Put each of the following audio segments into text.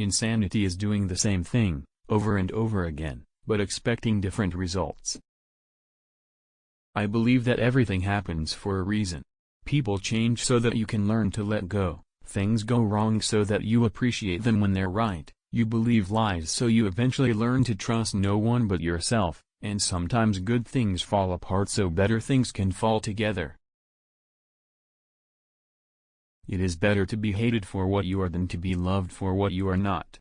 Insanity is doing the same thing, over and over again, but expecting different results. I believe that everything happens for a reason. People change so that you can learn to let go. Things go wrong so that you appreciate them when they're right. You believe lies so you eventually learn to trust no one but yourself, and sometimes good things fall apart so better things can fall together. It is better to be hated for what you are than to be loved for what you are not.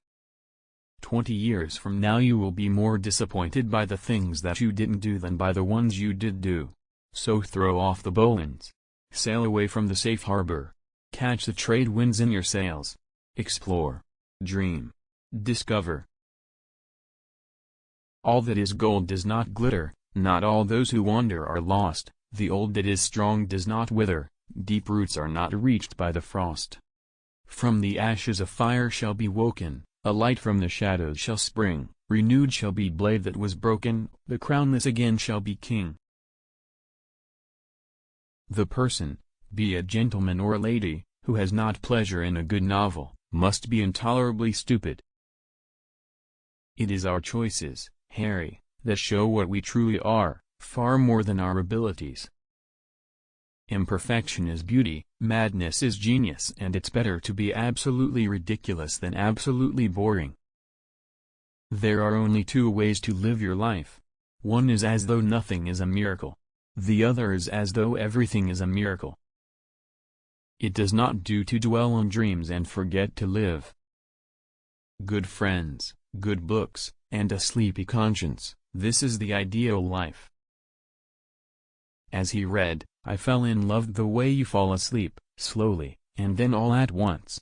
20 years from now you will be more disappointed by the things that you didn't do than by the ones you did do. So throw off the bowlines. Sail away from the safe harbor. Catch the trade winds in your sails. Explore. Dream. Discover. All that is gold does not glitter, not all those who wander are lost, the old that is strong does not wither, deep roots are not reached by the frost. From the ashes a fire shall be woken, a light from the shadows shall spring, renewed shall be blade that was broken, the crownless again shall be king. The person, be it gentleman or lady, who has not pleasure in a good novel, must be intolerably stupid. It is our choices, Harry, that show what we truly are, far more than our abilities. Imperfection is beauty, madness is genius, and it's better to be absolutely ridiculous than absolutely boring. There are only two ways to live your life. One is as though nothing is a miracle. The other is as though everything is a miracle. It does not do to dwell on dreams and forget to live. Good friends, good books, and a sleepy conscience, this is the ideal life. As he read, I fell in love the way you fall asleep, slowly, and then all at once.